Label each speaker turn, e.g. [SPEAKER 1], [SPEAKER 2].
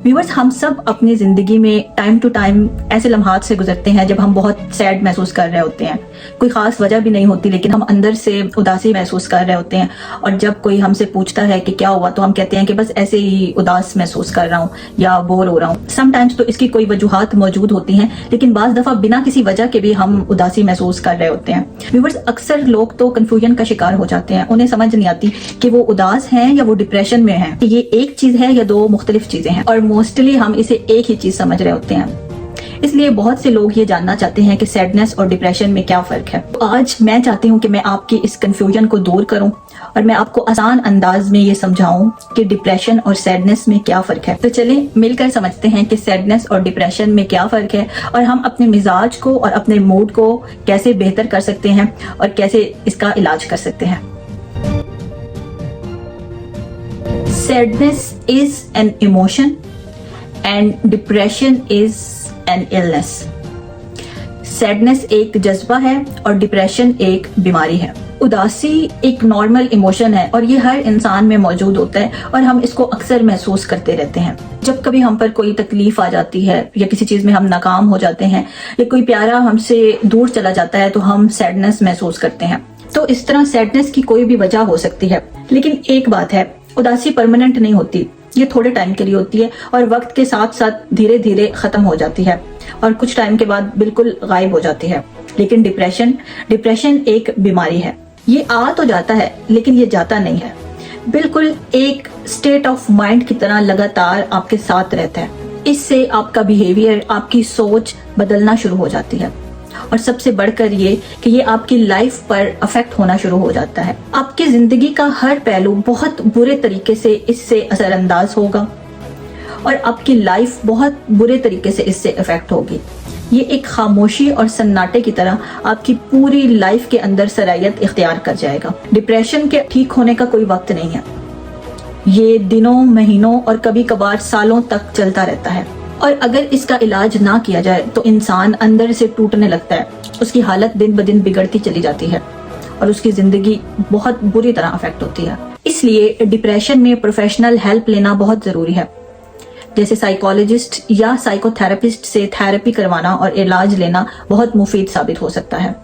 [SPEAKER 1] Viewers, हम सब अपनी जिंदगी में टाइम टू टाइम ऐसे लम्हात से गुजरते हैं जब हम बहुत सैड महसूस कर रहे होते हैं। कोई खास वजह भी नहीं होती, लेकिन हम अंदर से उदासी महसूस कर रहे होते हैं। और जब कोई हमसे पूछता है कि क्या हुआ, तो हम कहते हैं कि बस ऐसे ही उदास महसूस कर रहा हूँ या बोर हो रहा हूँ। समटाइम्स तो इसकी कोई वजूहात मौजूद होती हैं, लेकिन बाज दफा बिना किसी वजह के भी हम उदासी महसूस कर रहे होते हैं। व्यूअर्स, अक्सर लोग तो कंफ्यूजन का शिकार हो जाते हैं। उन्हें समझ नहीं आती कि वो उदास हैं या वो डिप्रेशन में हैं, कि ये एक चीज है या दो मुख्तलिफ चीजें हैं। और मोस्टली हम इसे एक ही चीज समझ रहे होते हैं। इसलिए बहुत से लोग ये जानना चाहते हैं कि सैडनेस और डिप्रेशन में क्या फर्क है। तो आज मैं चाहती हूँ कि मैं आपकी इस कंफ्यूजन को दूर करूँ और मैं आपको आसान अंदाज में ये समझाऊं कि डिप्रेशन और सैडनेस में क्या फर्क है। तो चलें मिलकर समझते हैं कि सैडनेस और डिप्रेशन में क्या फर्क है और हम अपने मिजाज को और अपने मूड को कैसे बेहतर कर सकते हैं और कैसे इसका इलाज कर सकते हैं। Sadness is an emotion and depression is an illness. Sadness एक जज्बा है और डिप्रेशन एक बीमारी है। उदासी एक नॉर्मल इमोशन है और ये हर इंसान में मौजूद होता है और हम इसको अक्सर महसूस करते रहते हैं। जब कभी हम पर कोई तकलीफ आ जाती है या किसी चीज में हम नाकाम हो जाते हैं या कोई प्यारा हमसे दूर चला जाता है तो हम सैडनेस महसूस करते हैं। तो इस तरह सैडनेस की कोई भी वजह हो सकती है, लेकिन एक बात है, उदासी परमानेंट नहीं होती। ये थोड़े टाइम के लिए होती है और वक्त के साथ साथ धीरे धीरे खत्म हो जाती है और कुछ टाइम के बाद बिल्कुल गायब हो जाती है। लेकिन डिप्रेशन एक बीमारी है। ये आ तो जाता है लेकिन ये जाता नहीं है। बिल्कुल एक स्टेट ऑफ माइंड की तरह लगातार आपके साथ रहता है। इससे आपका बिहेवियर, आपकी सोच बदलना शुरू हो जाती है और सबसे बढ़कर ये कि ये आपकी लाइफ पर अफेक्ट होना शुरू हो जाता है। आपकी जिंदगी का हर पहलू बहुत बुरे तरीके से इससे असरअंदाज होगा और आपकी लाइफ बहुत बुरे तरीके से इससे अफेक्ट होगी। ये एक खामोशी और सन्नाटे की तरह आपकी पूरी लाइफ के अंदर सरायत इख्तियार कर जाएगा। डिप्रेशन के ठीक होने का कोई वक्त नहीं है। ये दिनों, महीनों और कभी कभार सालों तक चलता रहता है और अगर इसका इलाज ना किया जाए तो इंसान अंदर से टूटने लगता है। उसकी हालत दिन ब दिन बिगड़ती चली जाती है और उसकी जिंदगी बहुत बुरी तरह अफेक्ट होती है। इसलिए डिप्रेशन में प्रोफेशनल हेल्प लेना बहुत जरूरी है, जैसे साइकोलॉजिस्ट या साइकोथेरेपिस्ट से थेरेपी करवाना और इलाज लेना बहुत मुफीद साबित हो सकता है।